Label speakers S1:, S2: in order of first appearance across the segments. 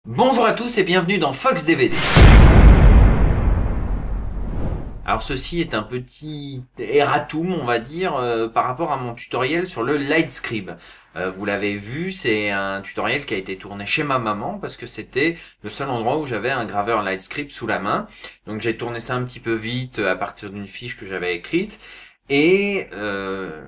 S1: Bonjour à tous et bienvenue dans Fox DVD. Alors ceci est un petit erratum, on va dire, par rapport à mon tutoriel sur le Lightscribe. Vous l'avez vu, c'est un tutoriel qui a été tourné chez ma maman parce que c'était le seul endroit où j'avais un graveur Lightscribe sous la main. Donc j'ai tourné ça un petit peu vite à partir d'une fiche que j'avais écrite. Et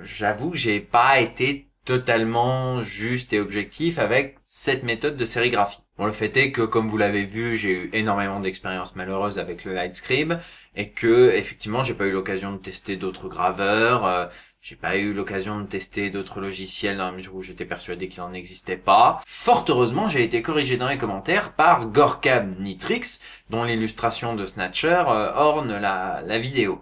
S1: j'avoue que j'ai pas été totalement juste et objectif avec cette méthode de sérigraphie. Bon, le fait est que, comme vous l'avez vu, j'ai eu énormément d'expériences malheureuses avec le Lightscribe et que, effectivement, j'ai pas eu l'occasion de tester d'autres graveurs, j'ai pas eu l'occasion de tester d'autres logiciels dans la mesure où j'étais persuadé qu'il n'en existait pas. Fort heureusement, j'ai été corrigé dans les commentaires par Gorkab Nitrix, dont l'illustration de Snatcher orne la vidéo.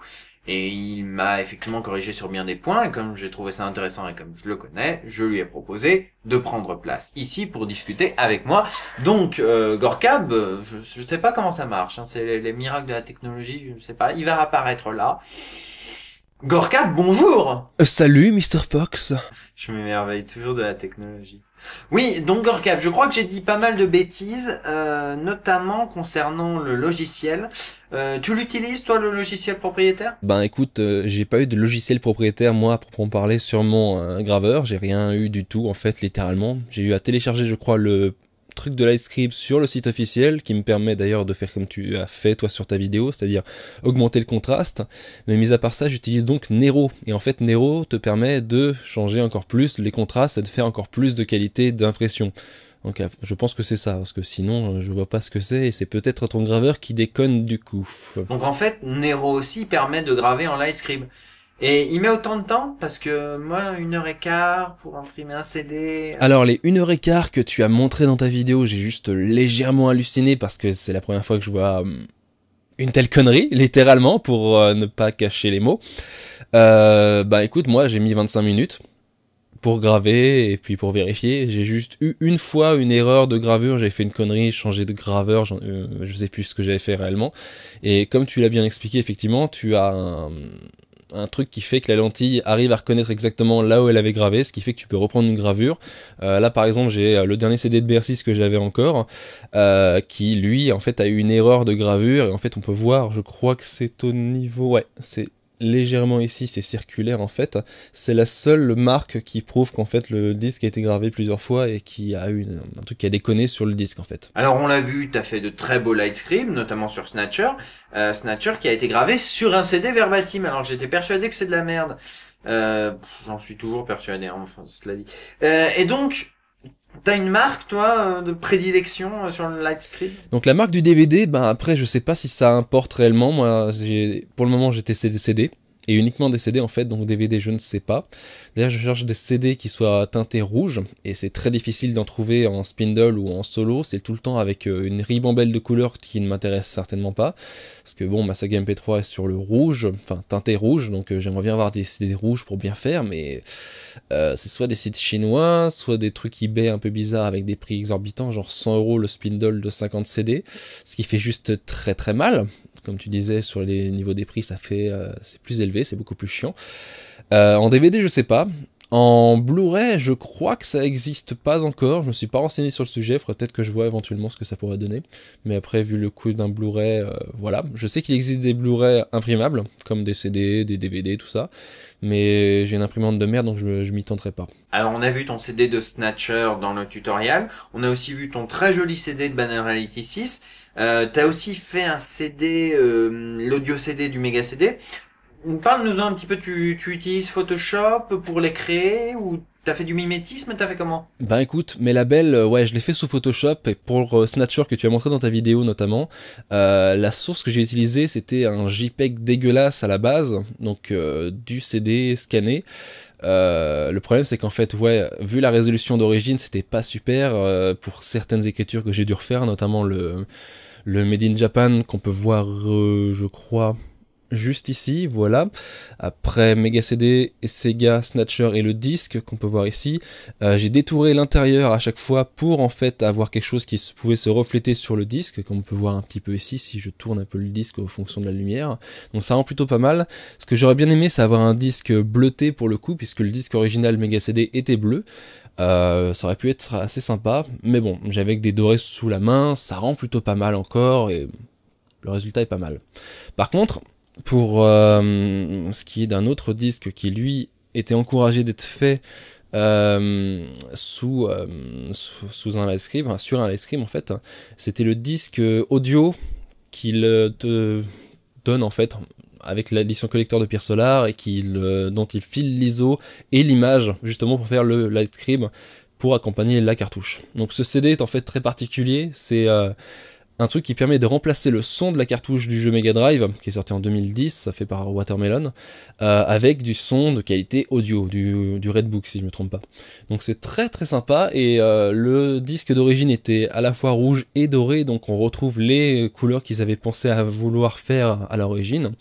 S1: Et il m'a effectivement corrigé sur bien des points, et comme j'ai trouvé ça intéressant et comme je le connais, je lui ai proposé de prendre place ici pour discuter avec moi. Donc, Gorkab, je sais pas comment ça marche, hein, c'est les miracles de la technologie, je ne sais pas, il va apparaître là. Gorkab, bonjour!
S2: Salut, Mr. Fox.
S1: Je m'émerveille toujours de la technologie. Oui, donc Gorkab, je crois que j'ai dit pas mal de bêtises, notamment concernant le logiciel. Tu l'utilises, toi, le logiciel propriétaire?
S2: Ben écoute, j'ai pas eu de logiciel propriétaire, moi, à proprement parler, sur mon graveur. J'ai rien eu du tout, en fait, littéralement. J'ai eu à télécharger, je crois, le truc de Lightscribe sur le site officiel, qui me permet d'ailleurs de faire comme tu as fait, toi, sur ta vidéo, c'est-à-dire augmenter le contraste. Mais mis à part ça, j'utilise donc Nero. Et en fait, Nero te permet de changer encore plus les contrastes et de faire encore plus de qualité d'impression. Donc je pense que c'est ça, parce que sinon je vois pas ce que c'est, et c'est peut-être ton graveur qui déconne du coup.
S1: Donc en fait, Nero aussi permet de graver en Lightscribe. Et il met autant de temps parce que moi, 1h15 pour imprimer un CD.
S2: Alors les 1h15 que tu as montré dans ta vidéo, j'ai juste légèrement halluciné parce que c'est la première fois que je vois une telle connerie, littéralement, pour ne pas cacher les mots. Bah écoute, moi j'ai mis 25 minutes pour graver et puis pour vérifier. J'ai juste eu une fois une erreur de gravure, j'ai fait une connerie, changé de graveur, je sais plus ce que j'avais fait réellement. Et comme tu l'as bien expliqué, effectivement, tu as un truc qui fait que la lentille arrive à reconnaître exactement là où elle avait gravé, ce qui fait que tu peux reprendre une gravure. Là par exemple j'ai le dernier CD de BR6 que j'avais encore, qui lui en fait a eu une erreur de gravure, et en fait on peut voir, je crois que c'est au niveau, ouais, c'est légèrement ici, c'est circulaire en fait. C'est la seule marque qui prouve qu'en fait le disque a été gravé plusieurs fois et qui a eu un truc qui a déconné sur le disque en fait.
S1: Alors on l'a vu, t'as fait de très beaux Lightscribe, notamment sur Snatcher. Snatcher qui a été gravé sur un CD verbatim. Alors j'étais persuadé que c'est de la merde. J'en suis toujours persuadé, hein, enfin cela dit. Et donc, t'as une marque, toi, de prédilection sur le Lightscribe?
S2: Donc la marque du DVD, ben après je sais pas si ça importe réellement. Moi pour le moment j'ai testé des CD. Et uniquement des CD en fait, donc DVD je ne sais pas. D'ailleurs je cherche des CD qui soient teintés rouge, et c'est très difficile d'en trouver en spindle ou en solo, c'est tout le temps avec une ribambelle de couleurs qui ne m'intéresse certainement pas. Parce que bon, ma saga MP3 est sur le rouge, enfin teinté rouge, donc j'aimerais bien avoir des CD rouges pour bien faire, mais c'est soit des sites chinois, soit des trucs eBay un peu bizarres avec des prix exorbitants, genre 100€ le spindle de 50 CD, ce qui fait juste très très mal. Comme tu disais, sur les niveaux des prix, ça fait c'est plus élevé, c'est beaucoup plus chiant. En DVD, je sais pas. En Blu-ray, je crois que ça existe pas encore. Je me suis pas renseigné sur le sujet. Il faudrait peut-être que je vois éventuellement ce que ça pourrait donner. Mais après, vu le coût d'un Blu-ray, voilà. Je sais qu'il existe des Blu-ray imprimables, comme des CD, des DVD, tout ça. Mais j'ai une imprimante de merde, donc je m'y tenterai pas.
S1: Alors on a vu ton CD de Snatcher dans le tutoriel. On a aussi vu ton très joli CD de Banner Reality 6. T'as aussi fait un CD, l'audio CD du Mega CD. Parle-nous un petit peu, tu utilises Photoshop pour les créer ou t'as fait du mimétisme, t'as fait comment?
S2: Ben écoute, mes labels, ouais, je les fais sous Photoshop, et pour Snatcher que tu as montré dans ta vidéo notamment, la source que j'ai utilisée c'était un JPEG dégueulasse à la base, donc du CD scanné. Le problème c'est qu'en fait, ouais, vu la résolution d'origine, c'était pas super pour certaines écritures que j'ai dû refaire, notamment le Made in Japan qu'on peut voir, je crois, juste ici, voilà. Après Mega CD, Sega, Snatcher et le disque qu'on peut voir ici, j'ai détouré l'intérieur à chaque fois pour en fait avoir quelque chose qui pouvait se refléter sur le disque, comme on peut voir un petit peu ici si je tourne un peu le disque en fonction de la lumière. Donc ça rend plutôt pas mal. Ce que j'aurais bien aimé, c'est avoir un disque bleuté pour le coup, puisque le disque original Mega CD était bleu. Ça aurait pu être assez sympa, mais bon, j'avais que des dorés sous la main, ça rend plutôt pas mal encore, et le résultat est pas mal. Par contre, pour ce qui est d'un autre disque qui lui était encouragé d'être fait sous un livestream, enfin, sur un livestream en fait, c'était le disque audio qu'il te donne en fait avec l'édition collector de Pierre Solar et dont il file l'ISO et l'image justement pour faire le livestream pour accompagner la cartouche. Donc ce CD est en fait très particulier, c'est un truc qui permet de remplacer le son de la cartouche du jeu Mega Drive, qui est sorti en 2010, ça fait par Watermelon, avec du son de qualité audio, du Redbook si je me trompe pas. Donc c'est très très sympa, et le disque d'origine était à la fois rouge et doré, donc on retrouve les couleurs qu'ils avaient pensé à vouloir faire à l'origine.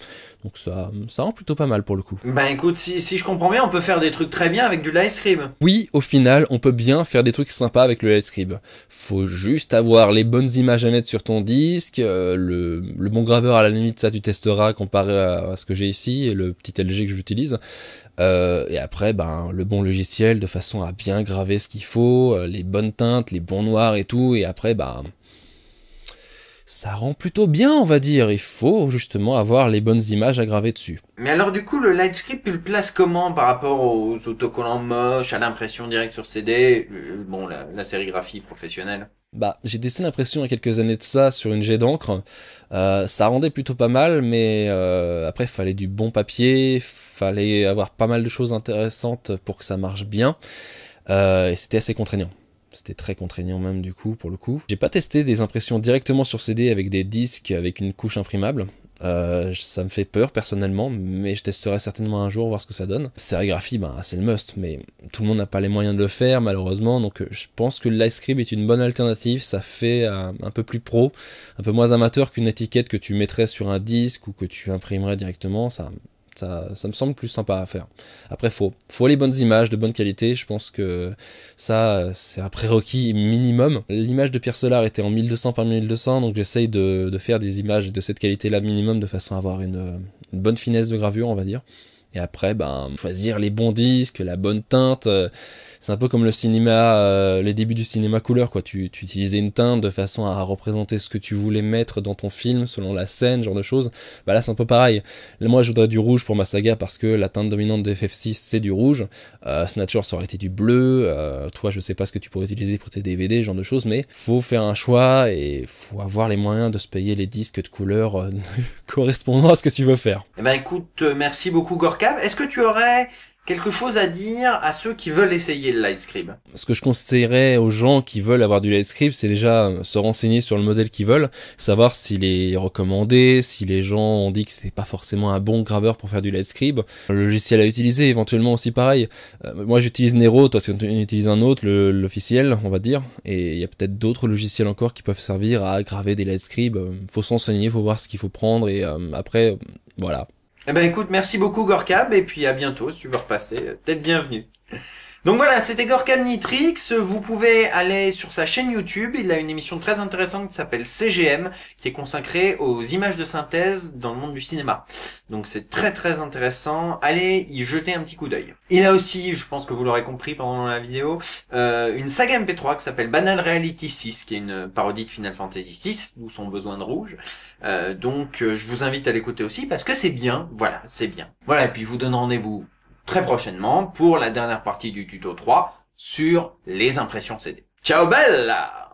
S2: Donc ça rend plutôt pas mal pour le coup.
S1: Ben écoute, si je comprends bien, on peut faire des trucs très bien avec du livestream.
S2: Oui, au final, on peut bien faire des trucs sympas avec le livestream. Faut juste avoir les bonnes images à mettre sur ton disque, le bon graveur à la limite, ça tu testeras comparé à ce que j'ai ici, et le petit LG que j'utilise. Et après, ben, le bon logiciel de façon à bien graver ce qu'il faut, les bonnes teintes, les bons noirs et tout, et après, ben... ça rend plutôt bien, on va dire. Il faut justement avoir les bonnes images à graver dessus.
S1: Mais alors du coup, le Lightscript, tu le places comment par rapport aux autocollants moches, à l'impression directe sur CD, bon, la sérigraphie professionnelle?
S2: Bah, j'ai testé l'impression il y a quelques années de ça sur une jet d'encre. Ça rendait plutôt pas mal, mais après, il fallait du bon papier, fallait avoir pas mal de choses intéressantes pour que ça marche bien. Et c'était assez contraignant. C'était très contraignant même du coup, pour le coup. J'ai pas testé des impressions directement sur CD avec des disques avec une couche imprimable. Ça me fait peur personnellement, mais je testerai certainement un jour voir ce que ça donne. Sérigraphie, ben, c'est le must, mais tout le monde n'a pas les moyens de le faire malheureusement, donc je pense que le Livescribe est une bonne alternative. Ça fait un peu plus pro, un peu moins amateur qu'une étiquette que tu mettrais sur un disque ou que tu imprimerais directement. Ça me semble plus sympa à faire. Après, faut les bonnes images de bonne qualité. Je pense que ça, c'est un prérequis minimum. L'image de Pierre Solar était en 1200 par 1200, donc j'essaye de faire des images de cette qualité-là minimum de façon à avoir une bonne finesse de gravure, on va dire. Et après, ben, choisir les bons disques, la bonne teinte. C'est un peu comme le cinéma, les débuts du cinéma couleur, quoi. Tu utilisais une teinte de façon à représenter ce que tu voulais mettre dans ton film, selon la scène, genre de choses. Bah là, c'est un peu pareil. Là, moi, je voudrais du rouge pour ma saga parce que la teinte dominante de FF6, c'est du rouge. Snatcher, ça aurait été du bleu. Toi, je sais pas ce que tu pourrais utiliser pour tes DVD, genre de choses, mais faut faire un choix et faut avoir les moyens de se payer les disques de couleur correspondant à ce que tu veux faire.
S1: Eh ben écoute, merci beaucoup Gorkab. Est-ce que tu aurais quelque chose à dire à ceux qui veulent essayer le Livescribe?
S2: Ce que je conseillerais aux gens qui veulent avoir du Livescribe, c'est déjà se renseigner sur le modèle qu'ils veulent, savoir s'il est recommandé, si les gens ont dit que c'était pas forcément un bon graveur pour faire du Livescribe. Le logiciel à utiliser, éventuellement aussi pareil. Moi j'utilise Nero, toi tu utilises un autre, l'officiel, on va dire, et il y a peut-être d'autres logiciels encore qui peuvent servir à graver des Livescribe. Faut s'enseigner, faut voir ce qu'il faut prendre, et après, voilà.
S1: Eh ben écoute, merci beaucoup Gorkab, et puis à bientôt si tu veux repasser, t'es le bienvenu. Donc voilà, c'était Gorkab Nitrix, vous pouvez aller sur sa chaîne YouTube, il a une émission très intéressante qui s'appelle CGM, qui est consacrée aux images de synthèse dans le monde du cinéma. Donc c'est très très intéressant, allez y jeter un petit coup d'œil. Il a aussi, je pense que vous l'aurez compris pendant la vidéo, une saga MP3 qui s'appelle Banal Reality 6, qui est une parodie de Final Fantasy 6, d'où son besoin de rouge. Donc je vous invite à l'écouter aussi parce que c'est bien, voilà, c'est bien. Voilà, et puis je vous donne rendez-vous très prochainement pour la dernière partie du tuto 3 sur les impressions CD. Ciao bella!